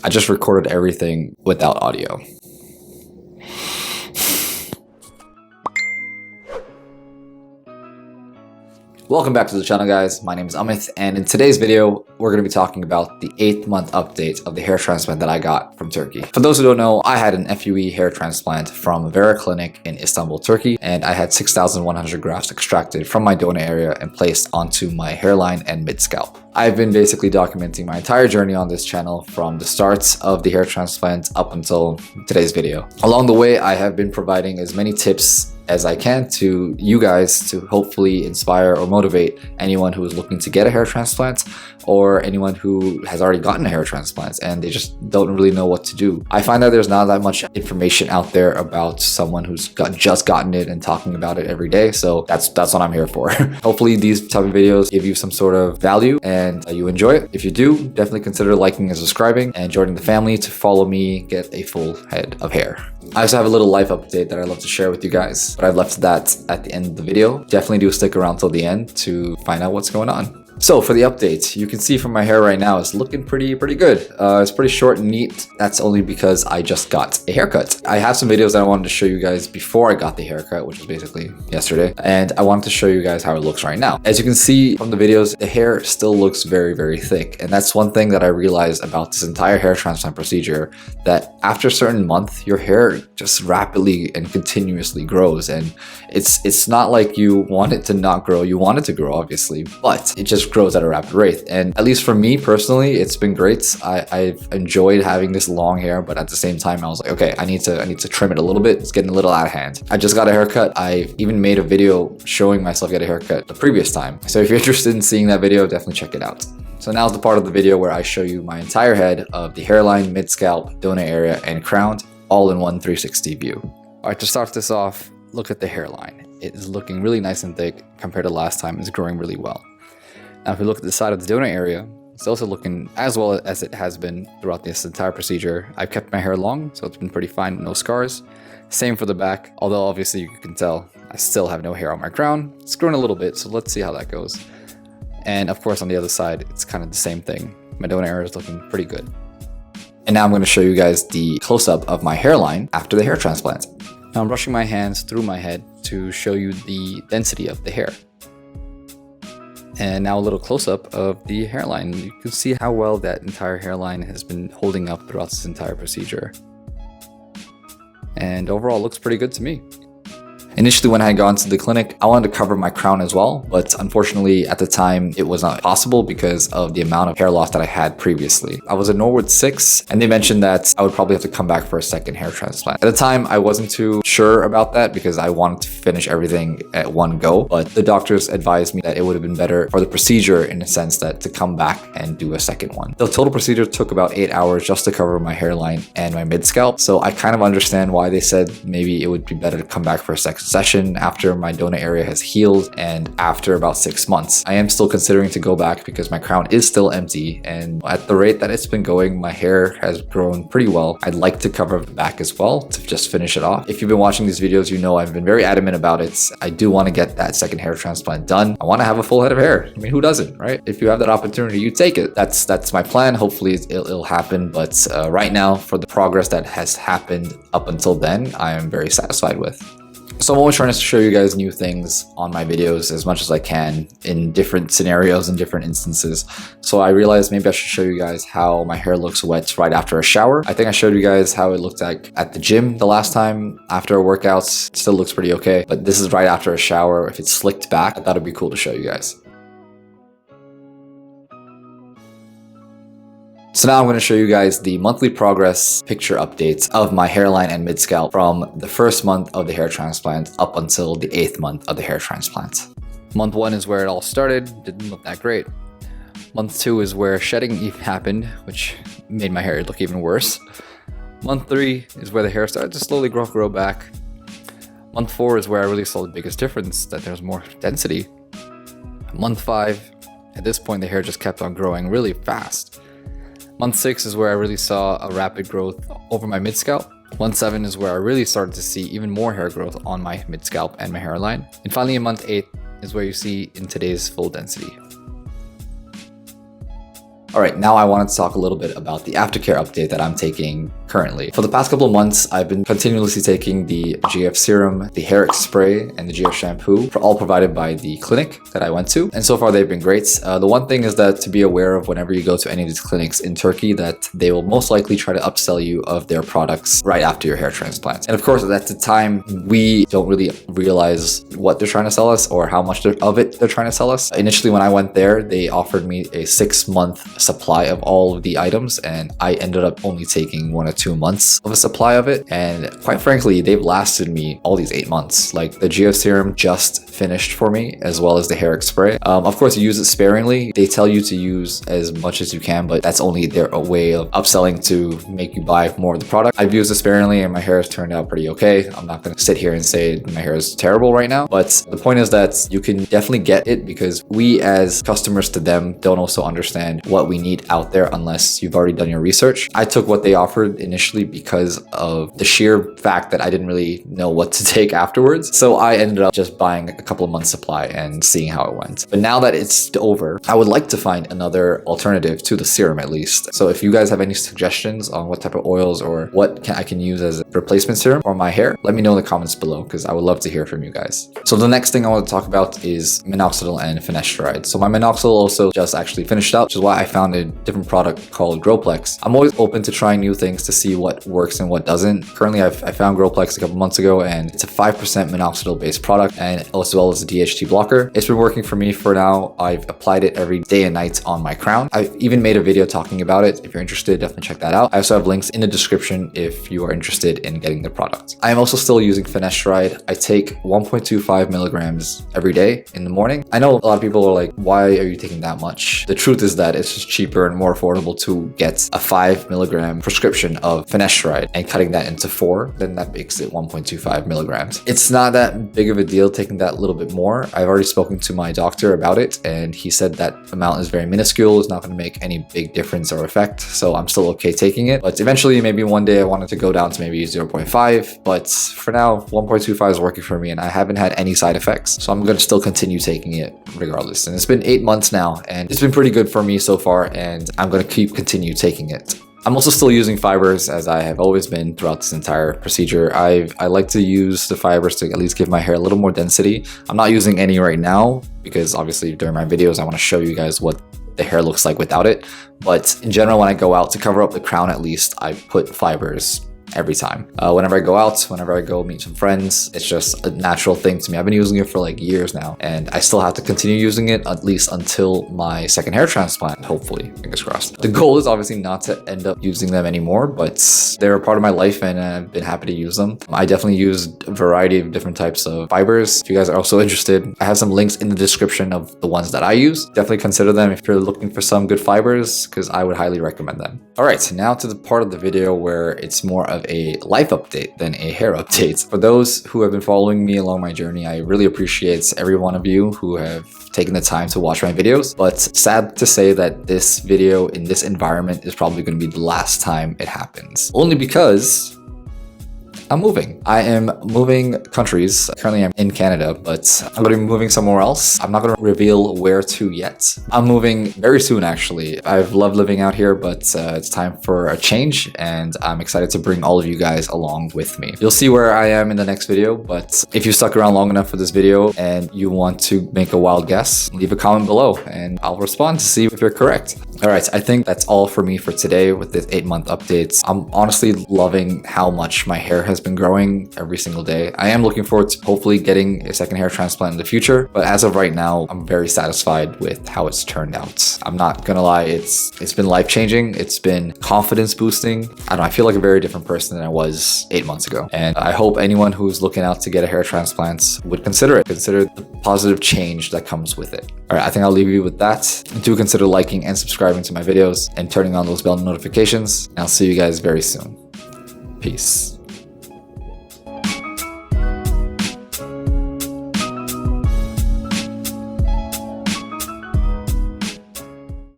I just recorded everything without audio. Welcome back to the channel, guys. My name is Amit, and in today's video, we're going to be talking about the 8th-month update of the hair transplant that I got from Turkey. For those who don't know, I had an FUE hair transplant from Vera Clinic in Istanbul, Turkey, and I had 6,100 grafts extracted from my donor area and placed onto my hairline and mid-scalp. I've been basically documenting my entire journey on this channel from the start of the hair transplant up until today's video. Along the way, I have been providing as many tips as I can to you guys to hopefully inspire or motivate anyone who is looking to get a hair transplant or anyone who has already gotten a hair transplant and they just don't really know what to do. I find that there's not that much information out there about someone who's just gotten it and talking about it every day, so that's what I'm here for. Hopefully these type of videos give you some sort of value and you enjoy it. If you do, definitely consider liking and subscribing and joining the family to follow me get a full head of hair. I also have a little life update that I'd love to share with you guys, but I've left that at the end of the video. Definitely do stick around till the end to find out what's going on. So for the update, you can see from my hair right now, it's looking pretty good. It's pretty short and neat. That's only because I just got a haircut. I have some videos that I wanted to show you guys before I got the haircut, which was basically yesterday. And I wanted to show you guys how it looks right now. As you can see from the videos, the hair still looks very thick. And that's one thing that I realized about this entire hair transplant procedure, that after a certain month, your hair just rapidly and continuously grows. And it's not like you want it to not grow. You want it to grow, obviously, but it just grows at a rapid rate. And at least for me personally, it's been great. I've enjoyed having this long hair, but at the same time I was like, okay, I need to trim it a little bit. It's getting a little out of hand. I just got a haircut. I even made a video showing myself get a haircut the previous time, so if you're interested in seeing that video, definitely check it out. So now's the part of the video where I show you my entire head of the hairline, mid-scalp, donor area, and crown, all in one 360 view. All right, to start this off, look at the hairline. It is looking really nice and thick compared to last time. It's growing really well. Now, if we look at the side of the donor area, it's also looking as well as it has been throughout this entire procedure. I've kept my hair long, so it's been pretty fine, no scars. Same for the back, although obviously you can tell I still have no hair on my crown. It's grown a little bit, so let's see how that goes. And of course, on the other side, it's kind of the same thing. My donor area is looking pretty good. And now I'm going to show you guys the close-up of my hairline after the hair transplant. Now I'm brushing my hands through my head to show you the density of the hair. And now a little close-up of the hairline. You can see how well that entire hairline has been holding up throughout this entire procedure. And overall, it looks pretty good to me. Initially, when I had gone to the clinic, I wanted to cover my crown as well, but unfortunately at the time it was not possible because of the amount of hair loss that I had previously. I was at Norwood 6 and they mentioned that I would probably have to come back for a second hair transplant. At the time, I wasn't too sure about that because I wanted to finish everything at one go, but the doctors advised me that it would have been better for the procedure in a sense that to come back and do a second one. The total procedure took about 8 hours just to cover my hairline and my mid-scalp, so I kind of understand why they said maybe it would be better to come back for a second session after my donor area has healed and after about 6 months. I am still considering to go back because my crown is still empty, and at the rate that it's been going, my hair has grown pretty well. I'd like to cover the back as well to just finish it off. If you've been watching these videos, you know I've been very adamant about it. I do want to get that second hair transplant done. I want to have a full head of hair. I mean, who doesn't, right? If you have that opportunity, you take it. That's my plan. Hopefully it'll happen, but right now, for the progress that has happened up until then, I am very satisfied with. So I'm always trying to show you guys new things on my videos as much as I can in different scenarios and different instances. So I realized maybe I should show you guys how my hair looks wet right after a shower. I think I showed you guys how it looked like at the gym the last time after a workout. It still looks pretty okay, but this is right after a shower. If it's slicked back, I thought it'd be cool to show you guys. So now I'm going to show you guys the monthly progress picture updates of my hairline and mid-scalp from the first month of the hair transplant up until the 8th month of the hair transplant. Month 1 is where it all started. Didn't look that great. Month 2 is where shedding happened, which made my hair look even worse. Month 3 is where the hair started to slowly grow back. Month 4 is where I really saw the biggest difference, that there's more density. Month 5, at this point the hair just kept on growing really fast. Month 6 is where I really saw a rapid growth over my mid-scalp. Month 7 is where I really started to see even more hair growth on my mid-scalp and my hairline. And finally in month 8 is where you see in today's full density. All right, now I wanted to talk a little bit about the Aftercare update that I'm taking currently. For the past couple of months, I've been continuously taking the GF Serum, the hair spray, and the GF Shampoo, all provided by the clinic that I went to. And so far, they've been great. The one thing is that to be aware of whenever you go to any of these clinics in Turkey, that they will most likely try to upsell you of their products right after your hair transplant. And of course, at the time, we don't really realize what they're trying to sell us or how much of it they're trying to sell us. Initially, when I went there, they offered me a 6-month supply of all of the items, and I ended up only taking 1 or 2 months of a supply of it. And quite frankly, they've lasted me all these 8 months. Like the GF Serum just finished for me, as well as the hair spray. Of course, you use it sparingly. They tell you to use as much as you can, but that's only their way of upselling to make you buy more of the product. I've used it sparingly and my hair has turned out pretty okay. I'm not going to sit here and say my hair is terrible right now, but the point is that you can definitely get it because we as customers to them don't also understand what we need out there unless you've already done your research. I took what they offered initially because of the sheer fact that I didn't really know what to take afterwards. So I ended up just buying a couple of months supply and seeing how it went. But now that it's over, I would like to find another alternative to the serum at least. So if you guys have any suggestions on what type of oils or what I can use as a replacement serum for my hair, let me know in the comments below because I would love to hear from you guys. So the next thing I want to talk about is Minoxidil and Finasteride. So my Minoxidil also just actually finished up, which is why I found a different product called Growplex. I'm always open to trying new things to see what works and what doesn't. Currently, I found Growplex a couple months ago, and it's a 5% Minoxidil based product and as well as a DHT blocker. It's been working for me for now. I've applied it every day and night on my crown. I've even made a video talking about it. If you're interested, definitely check that out. I also have links in the description if you are interested in getting the product. I am also still using Finasteride. I take 1.25 milligrams every day in the morning. I know a lot of people are like, why are you taking that much? The truth is that it's just cheaper and more affordable to get a 5 milligram prescription of Finasteride and cutting that into 4, then that makes it 1.25 milligrams. It's not that big of a deal taking that little bit more. I've already spoken to my doctor about it and he said that amount is very minuscule. It's not going to make any big difference or effect. So I'm still okay taking it. But eventually, maybe one day I wanted to go down to maybe 0.5. But for now, 1.25 is working for me and I haven't had any side effects. So I'm going to still continue taking it regardless. And it's been 8 months now and it's been pretty good for me so far. And I'm going to continue taking it. I'm also still using fibres as I have always been throughout this entire procedure. I like to use the fibres to at least give my hair a little more density. I'm not using any right now because obviously during my videos, I want to show you guys what the hair looks like without it. But in general, when I go out to cover up the crown, at least I put fibres every time. Whenever I go out, whenever I go meet some friends, it's just a natural thing to me. I've been using it for like years now and I still have to continue using it at least until my second hair transplant, hopefully, fingers crossed. The goal is obviously not to end up using them anymore, but they're a part of my life and I've been happy to use them. I definitely used a variety of different types of fibers. If you guys are also interested, I have some links in the description of the ones that I use. Definitely consider them if you're looking for some good fibers because I would highly recommend them. All right, so now to the part of the video where it's more of a life update than a hair update. For those who have been following me along my journey, I really appreciate every one of you who have taken the time to watch my videos, but sad to say that this video in this environment is probably going to be the last time it happens. Only because I'm moving. I am moving countries. Currently I'm in Canada, but I'm going to be moving somewhere else. I'm not going to reveal where to yet. I'm moving very soon actually. I've loved living out here, but it's time for a change and I'm excited to bring all of you guys along with me. You'll see where I am in the next video, but if you stuck around long enough for this video and you want to make a wild guess, leave a comment below and I'll respond to see if you're correct. All right, I think that's all for me for today with this 8-month updates. I'm honestly loving how much my hair has been growing every single day. I am looking forward to hopefully getting a second hair transplant in the future, but as of right now, I'm very satisfied with how it's turned out. I'm not gonna lie, it's been life-changing. It's been confidence boosting. I don't know, I feel like a very different person than I was 8 months ago. And I hope anyone who's looking out to get a hair transplant would consider it. Consider the positive change that comes with it. All right, I think I'll leave you with that. Do consider liking and subscribing to my videos and turning on those bell notifications. And I'll see you guys very soon. Peace.